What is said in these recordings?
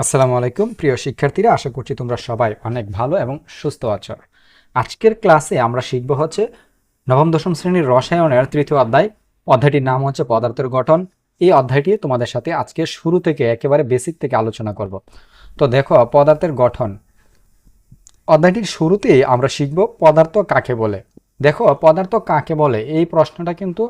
আসসালামু আলাইকুম প্রিয় শিক্ষার্থীরা, আশা করছি তোমরা সবাই অনেক ভালো এবং সুস্থ আছো। আজকের ক্লাসে আমরা শিখব হচ্ছে নবম দশম শ্রেণীর রসায়নের তৃতীয় অধ্যায়। অধ্যায়টির নাম হচ্ছে পদার্থের গঠন। এই অধ্যায়টি তোমাদের সাথে আজকে শুরু থেকে একেবারে বেসিক থেকে আলোচনা করব। তো দেখো, পদার্থের গঠন অধ্যায়টির শুরুতেই আমরা শিখব পদার্থ কাকে বলে। দেখো, পদার্থ কাকে বলে এই প্রশ্নটা কিন্তু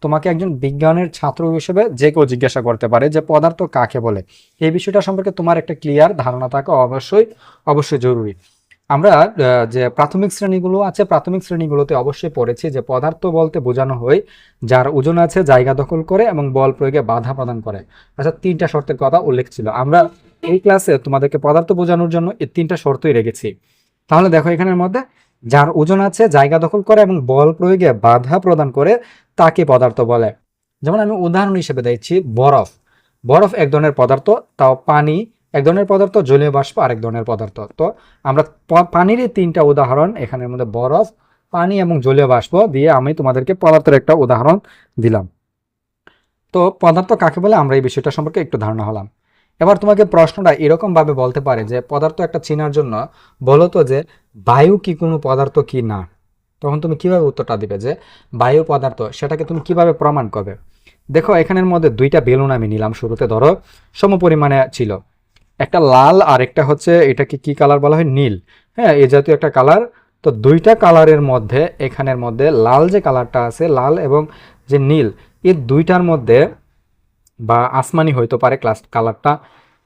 তোমাকে একজন বিজ্ঞানের ছাত্র হিসেবে যে কেউ জিজ্ঞাসা করতে পারে যে পদার্থ কাকে বলে। এই বিষয়টা সম্পর্কে তোমার একটা ক্লিয়ার ধারণা থাকা অবশ্যই অবশ্যই জরুরি। আমরা যে প্রাথমিক শ্রেণীগুলো আছে, প্রাথমিক শ্রেণীগুলোতে অবশ্যই পড়েছি যে পদার্থ বলতে বোঝানো হয় যার ওজন আছে, জায়গা দখল করে এবং বল প্রয়োগে বাধা প্রদান করে। আচ্ছা, তিনটা শর্তের কথা উল্লেখ ছিল। আমরা এই ক্লাসে তোমাদেরকে পদার্থ বোঝানোর জন্য এই তিনটা শর্তই রেখেছি। তাহলে দেখো, এখানের মধ্যে যার ওজন আছে, জায়গা দখল করে এবং বল প্রয়োগে বাধা প্রদান করে তাকে পদার্থ বলে। যেমন আমি উদাহরণ হিসেবে দিচ্ছি বরফ। বরফ এক ধরনের পদার্থ, তাও পানি এক ধরনের পদার্থ, জলীয় বাষ্প আরেক ধরনের পদার্থ। তো আমরা পানিরই তিনটা উদাহরণ, এখানের মধ্যে বরফ, পানি এবং জলীয় বাষ্প দিয়ে আমি তোমাদেরকে পদার্থের একটা উদাহরণ দিলাম। তো পদার্থ কাকে বলে আমরা এই বিষয়টা সম্পর্কে একটু ধারণা হলাম। এবার তোমাকে প্রশ্নটা এরকম ভাবে বলতে পারে যে পদার্থ একটা চেনার জন্য বলো তো যে বায়ু কি কোনো পদার্থ কি না। তখন তুমি কিভাবে উত্তরটা দিবে যে বায়ু পদার্থ, সেটাকে তুমি কিভাবে প্রমাণ করবে। দেখো, এখানের মধ্যে দুইটা বেলুন আমি নিলাম শুরুতে, ধরো সমপরিমাণে ছিল, একটা লাল আর একটা হচ্ছে এটাকে কি কালার বলা হয়, নীল। হ্যাঁ, এই জাতীয় একটা কালার। তো দুইটা কালারের মধ্যে এখানের মধ্যে লাল যে কালারটা আছে, লাল এবং যে নীল, এই দুইটার মধ্যে বা আসমানি হইতে পারে ক্লাস কালারটা,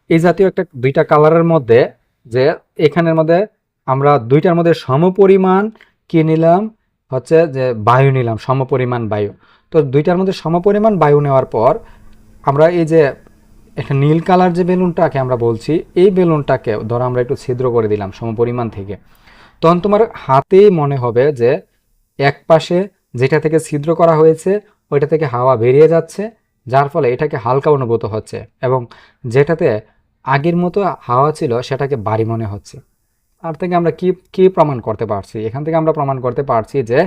এই জাতীয় একটা দুইটা কালারের মধ্যে যে এখানের মধ্যে আমরা দুইটার মধ্যে সমপরিমাণ কি নিলাম হচ্ছে যে বায়ু নিলাম, সমপরিমাণ বায়ু। তো দুইটার মধ্যে সমপরিমাণ বায়ু নেওয়ার পর আমরা এই যে একটা নীল কালার যে বেলুনটাকে আমরা বলছি, এই বেলুনটাকে ধরো আমরা একটু ছিদ্র করে দিলাম সমপরিমাণ থেকে। তখন তোমার হাতেই মনে হবে যে এক পাশে যেটা থেকে ছিদ্র করা হয়েছে ওইটা থেকে হাওয়া বেরিয়ে যাচ্ছে, যার ফলে এটাকে হালকা অনুভূত হচ্ছে, এবং যেটাতে আগের মতো হাওয়া ছিল সেটাকে ভারী মনে হচ্ছে। আর থেকে আমরা কি কি প্রমাণ করতে পারছি, এখান থেকে আমরা প্রমাণ করতে পারছি যে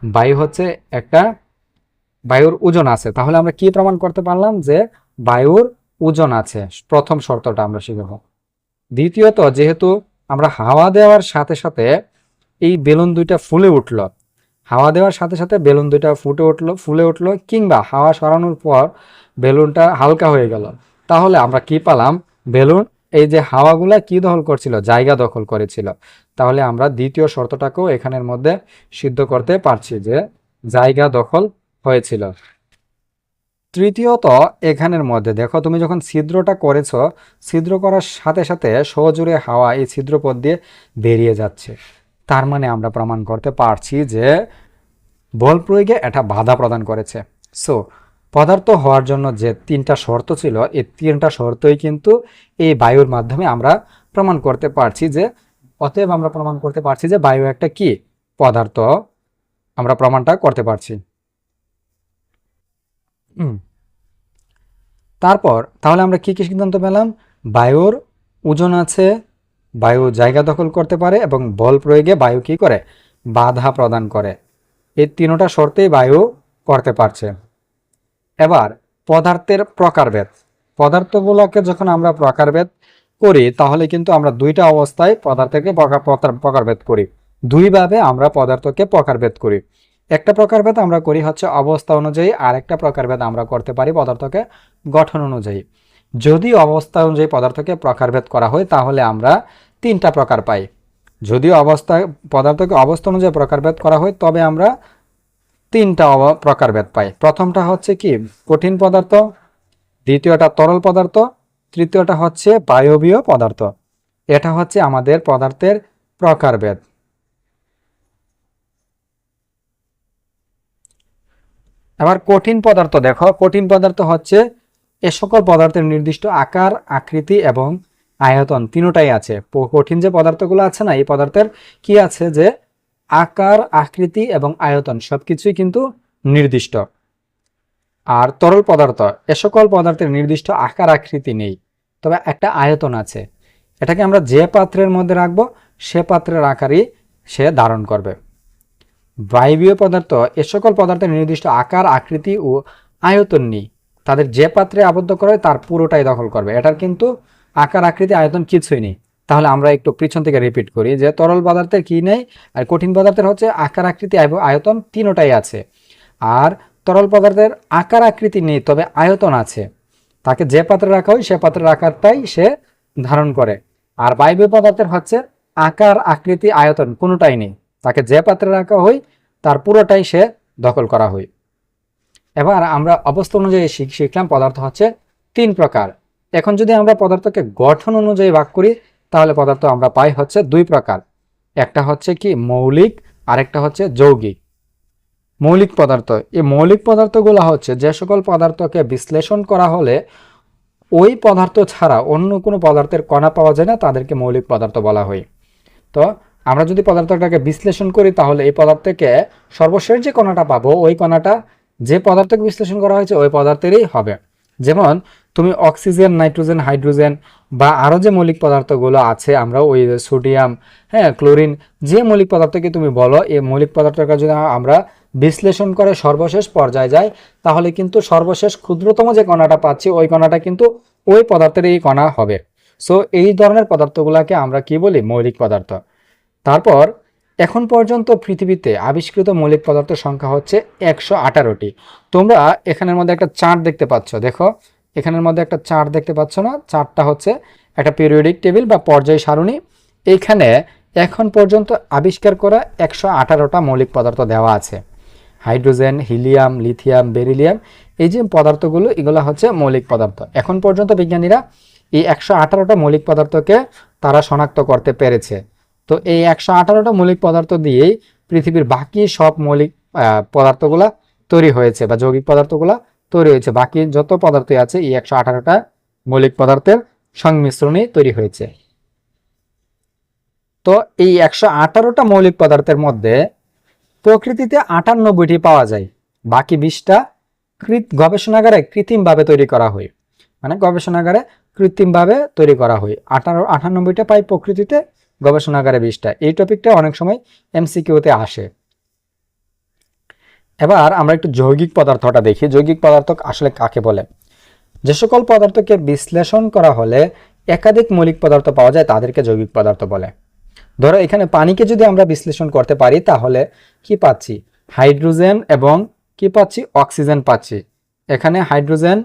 বায়ু হচ্ছে একটা, বায়ুর ওজন আছে। তাহলে আমরা কি প্রমাণ করতে পারলাম যে বায়ুর ওজন আছে, প্রথম শর্তটা আমরা শিখব। দ্বিতীয়ত, যেহেতু আমরা হাওয়া দেওয়ার সাথে সাথে এই বেলুন দুইটা ফুলে উঠল, হাওয়া দেওয়ার সাথে সাথে বেলুন দুইটা ফুলে উঠলো, কিংবা হাওয়া সরানোর পর বেলুনটা হালকা হয়ে গেল, তাহলে আমরা কি পেলাম, বেলুন এই যে হাওয়াগুলা কি দখল করছিল, জায়গা দখল করেছিল। তাহলে আমরা দ্বিতীয় শর্তটাকেও এখানের মধ্যে সিদ্ধ করতে পারছি যে জায়গা দখল হয়েছিল। তৃতীয়ত, এখানের মধ্যে দেখো, তুমি যখন ছিদ্রটা করেছ, ছিদ্র করার সাথে সাথে সজোরে হাওয়া এই ছিদ্রপথ দিয়ে বেরিয়ে যাচ্ছে। তার মানে আমরা প্রমাণ করতে পারছি যে বল প্রয়োগে এটা বাধা প্রদান করেছে। সো পদার্থ হওয়ার জন্য যে তিনটা শর্ত ছিল, এই তিনটা শর্তই কিন্তু এই বায়ুর মাধ্যমে আমরা প্রমাণ করতে পারছি যে, অতএব আমরা প্রমাণ করতে পারছি যে বায়ু একটা কি পদার্থ, আমরা প্রমাণটা করতে পারছি। তারপর তাহলে আমরা কি কি সিদ্ধান্ত পেলাম, বায়ুর ওজন আছে, বায়ু জায়গা দখল করতে পারে এবং বল প্রয়োগে বায়ু কি করে, বাধা প্রদান করে। এই তিনটা শর্তেই বায়ু করতে পারছে। এবার পদার্থের প্রকারভেদ, পদার্থগুলোকে যখন আমরা প্রকারভেদ করি তাহলে কিন্তু আমরা দুইটা অবস্থায় পদার্থকে প্রকারভেদ করি, দুইভাবে আমরা পদার্থকে প্রকারভেদ করি। একটা প্রকারভেদ আমরা করি হচ্ছে অবস্থা অনুযায়ী, আর একটা প্রকারভেদ আমরা করতে পারি পদার্থকে গঠন অনুযায়ী। যদি অবস্থা অনুযায়ী পদার্থকে প্রকারভেদ করা হয় তাহলে আমরা তিনটা প্রকার পাই। যদি পদার্থকে অবস্থা অনুযায়ী প্রকারভেদ করা হয় তবে আমরা তিনটা প্রকারভেদ পাই। প্রথমটা হচ্ছে কি, কঠিন পদার্থ, দ্বিতীয়টা তরল পদার্থ, তৃতীয়টা হচ্ছে বায়বীয় পদার্থ। এটা হচ্ছে আমাদের পদার্থের প্রকারভেদ। এবার কঠিন পদার্থ দেখো, কঠিন পদার্থ হচ্ছে এ সকল পদার্থের নির্দিষ্ট আকার, আকৃতি এবং আয়তন তিনটাই আছে। কঠিন যে পদার্থগুলো আছে না, এই পদার্থের কি আছে যে আকার, আকৃতি এবং আয়তন সবকিছুই কিন্তু নির্দিষ্ট। আর তরল পদার্থ, এ সকল পদার্থের নির্দিষ্ট আকার, আকৃতি নেই, তবে একটা আয়তন আছে। এটাকে আমরা যে পাত্রের মধ্যে রাখবো সে পাত্রের আকারই সে ধারণ করবে। বায়বীয় পদার্থ, এ সকল পদার্থের নির্দিষ্ট আকার, আকৃতি ও আয়তন নেই, তাদের যে পাত্রে আবদ্ধ করা হয় তার পুরোটাই দখল করবে। এটার কিন্তু আকার আকৃতি আয়তন কিছুই নেই। তাহলে আমরা একটু পিছন থেকে রিপিট করি যে তরল পদার্থের কি নেই আর কঠিন পদার্থের হচ্ছে আকার আকৃতি এবং আয়তন তিনটাই আছে। আর তরল পদার্থের আকার আকৃতি নেই, তবে আয়তন আছে। তাকে যে পাত্রে রাখা হয় সে পাত্রের আকারটাই সে ধারণ করে। আর বায়বীয় পদার্থের হচ্ছে আকার আকৃতি আয়তন কোনোটাই নেই, তাকে যে পাত্রে রাখা হয় তার পুরোটাই সে দখল করা হয়। এবার আমরা অবস্থা অনুযায়ী শিখলাম পদার্থ হচ্ছে তিন প্রকার। এখন যদি আমরা পদার্থকে গঠন অনুযায়ী ভাগ করি তাহলে পদার্থ আমরা পাই হচ্ছে দুই প্রকার। একটা হচ্ছে কি মৌলিক, আরেকটা হচ্ছে যৌগিক। মৌলিক পদার্থ, এই মৌলিক পদার্থগুলো হচ্ছে যে সকল পদার্থকে বিশ্লেষণ করা হলে ওই পদার্থ ছাড়া অন্য কোনো পদার্থের কণা পাওয়া যায় না, তাদেরকে মৌলিক পদার্থ বলা হয়। তো আমরা যদি পদার্থটাকে বিশ্লেষণ করি তাহলে এই পদার্থকে সর্বশেষ যে কণাটা পাবো ওই কণাটা যে পদার্থকে বিশ্লেষণ করা হয়েছে ওই পদার্থেরই হবে। যেমন তুমি অক্সিজেন, নাইট্রোজেন, হাইড্রোজেন বা আরও যে মৌলিক পদার্থগুলো আছে আমরা ওই সোডিয়াম, ক্লোরিন, যে মৌলিক পদার্থকে তুমি বলো, এই মৌলিক পদার্থকে যদি আমরা বিশ্লেষণ করে সর্বশেষ পর্যায়ে যায় তাহলে কিন্তু সর্বশেষ ক্ষুদ্রতম যে কণাটা পাচ্ছি ওই কণাটা কিন্তু ওই পদার্থের এই কণা হবে। সো এই ধরনের পদার্থগুলোকে আমরা কি বলি? মৌলিক পদার্থ। তারপর এখন পর্যন্ত পৃথিবীতে আবিষ্কৃত মৌলিক পদার্থের সংখ্যা হচ্ছে 118টি। তোমরা এখানের মধ্যে একটা চার্ট দেখতে পাচ্ছ, দেখো এখানের মধ্যে একটা চার্ট দেখতে পাচ্ছ না? চার্টটা হচ্ছে একটা পিরিয়ডিক টেবিল বা পর্যায় সারণী। এইখানে এখন পর্যন্ত আবিষ্কার করা 118টা মৌলিক পদার্থ দেওয়া আছে। হাইড্রোজেন, হিলিয়াম, লিথিয়াম, বেরিলিয়াম, এই যে পদার্থগুলো এগুলো হচ্ছে মৌলিক পদার্থ। এখন পর্যন্ত বিজ্ঞানীরা এই 118টা মৌলিক পদার্থকে তারা শনাক্ত করতে পেরেছে। তো এই 118টা মৌলিক পদার্থ দিয়েই পৃথিবীর বাকি সব মৌলিক পদার্থগুলা তৈরি হয়েছে বা যৌগিক পদার্থগুলা তৈরি হয়েছে। বাকি যত পদার্থই আছে এই 118টা মৌলিক পদার্থের সংমিশ্রণে তৈরি হয়েছে। তো এই 118টা মৌলিক পদার্থের মধ্যে প্রকৃতিতে 98টি পাওয়া যায়, বাকি 20টা গবেষণাগারে কৃত্রিমভাবে তৈরি করা হয়। মানে গবেষণাগারে কৃত্রিমভাবে তৈরি করা হয়। 98টা পাই প্রকৃতিতে, গবেষণাগারে 20টা। এই টপিকটা অনেক সময় এমসিকিউতে আসে। এবার আমরা একটু যৌগিক পদার্থটা দেখি। যৌগিক পদার্থ আসলে কাকে বলে? যে সকল পদার্থকে বিশ্লেষণ করা হলে একাধিক মৌলিক পদার্থ পাওয়া যায় তাদেরকে যৌগিক পদার্থ বলে। ধরো এখানে পানিকে যদি আমরা বিশ্লেষণ করতে পারি তাহলে কি পাচ্ছি? হাইড্রোজেন এবং কি পাচ্ছি? অক্সিজেন পাচ্ছি। এখানে হাইড্রোজেন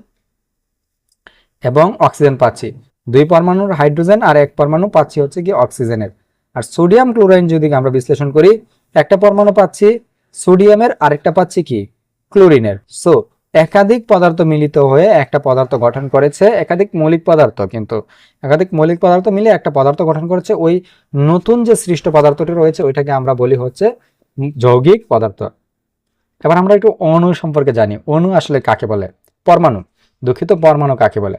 এবং অক্সিজেন পাচ্ছি, দুই পরমাণুর হাইড্রোজেন আর এক পরমাণু পাচ্ছি হচ্ছে কি অক্সিজেনের। আর সোডিয়াম ক্লোরাইড যদি আমরা বিশ্লেষণ করি একটা পরমাণু পাচ্ছি সোডিয়ামের, আরেকটা পাচ্ছি কি ক্লোরিনের। সো একাধিক পদার্থ মিলিত হয়ে একটা পদার্থ গঠন করেছে, একাধিক মৌলিক পদার্থ, কিন্তু একাধিক মৌলিক পদার্থ মিলে একটা পদার্থ গঠন করেছে। ওই নতুন যে সৃষ্ট পদার্থটি রয়েছে ওইটাকে আমরা বলি হচ্ছে যৌগিক পদার্থ। এবার আমরা একটু অণু সম্পর্কে জানি। অণু আসলে কাকে বলে? পরমাণু, দুঃখিত, পরমাণু কাকে বলে?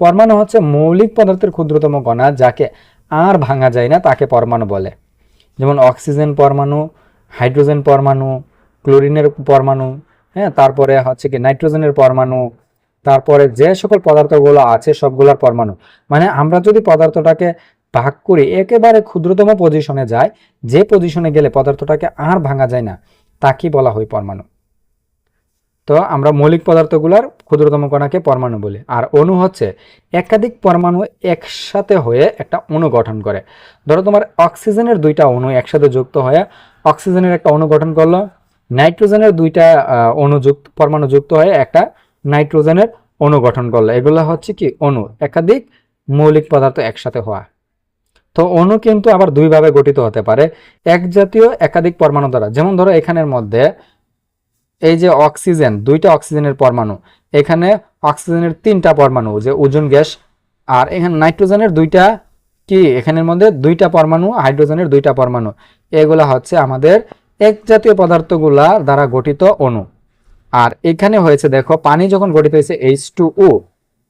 পরমাণু হচ্ছে মৌলিক পদার্থের ক্ষুদ্রতম কণা যাকে আর ভাঙা যায় না, তাকে পরমাণু বলে। যেমন অক্সিজেন পরমাণু, হাইড্রোজেন পরমাণু, ক্লোরিনের পরমাণু, তারপরে হচ্ছে কি নাইট্রোজেনের পরমাণু, তারপরে যে সকল পদার্থগুলো আছে সবগুলোর পরমাণু। মানে আমরা যদি পদার্থটাকে ভাগ করি একেবারে ক্ষুদ্রতম পজিশনে যায়, যে পজিশনে গেলে পদার্থটাকে আর ভাঙা যায় না, তাকে বলা হয় পরমাণু। তো আমরা মৌলিক পদার্থগুলোর ক্ষুদ্রতম কণাকে পরমাণু বলি। আর অণু হচ্ছে একাধিক পরমাণু একসাথে হয়ে একটা অণু গঠন করে। ধরো তোমার অক্সিজেনের দুইটা অণু একসাথে যুক্ত হয়ে অক্সিজেনের একটা অণু গঠন করলো, নাইট্রোজেনের দুইটা পরমাণু যুক্ত হয়ে একটা নাইট্রোজেনের অণু গঠন করলো। এগুলো হচ্ছে কি অণু, একাধিক মৌলিক পদার্থ একসাথে হওয়া। তো অণু কিন্তু আবার দুইভাবে গঠিত হতে পারে, এক জাতীয় একাধিক পরমাণু দ্বারা। যেমন ধরো এখানের মধ্যে এই যে অক্সিজেন, দুইটা অক্সিজেনের পরমাণু, এখানে অক্সিজেনের তিনটা পরমাণু যে ওজোন গ্যাস, আর এখানে নাইট্রোজেনের দুইটা কি এখানের মধ্যে দুইটা পরমাণু, হাইড্রোজেনের দুইটা পরমাণু। এগুলা হচ্ছে আমাদের এক জাতীয় পদার্থগুলা দ্বারা গঠিত অণু। আর এখানে হয়েছে দেখো পানি যখন গঠিত হয়েছে H2O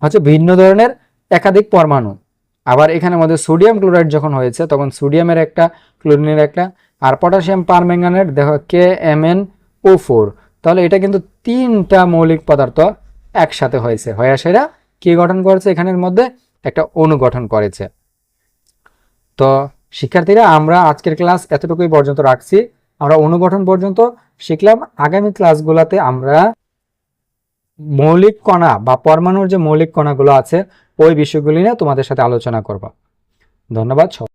হচ্ছে ভিন্ন ধরনের একাধিক পরমাণু। আবার এখানের মধ্যে সোডিয়াম ক্লোরাইড যখন হয়েছে তখন সোডিয়ামের একটা, ক্লোরিনের একটা, আর পটাশিয়াম পারম্যাঙ্গানেট দেখো KMnO4। তাহলে এটা কিন্তু তিনটা মৌলিক পদার্থ একসাথে হয়েছে, হয়ে সেটা কি গঠন করেছে? এখানের মধ্যে একটা অণু গঠন করেছে। তো শিক্ষার্থীরা আমরা আজকের ক্লাস এতটুকুই পর্যন্ত রাখছি। আমরা অণু গঠন পর্যন্ত শিখলাম। আগামী ক্লাসগুলোতে আমরা মৌলিক কণা বা পরমাণুর যে মৌলিক কণাগুলো আছে ওই বিষয়গুলি নিয়ে তোমাদের সাথে আলোচনা করব। ধন্যবাদ।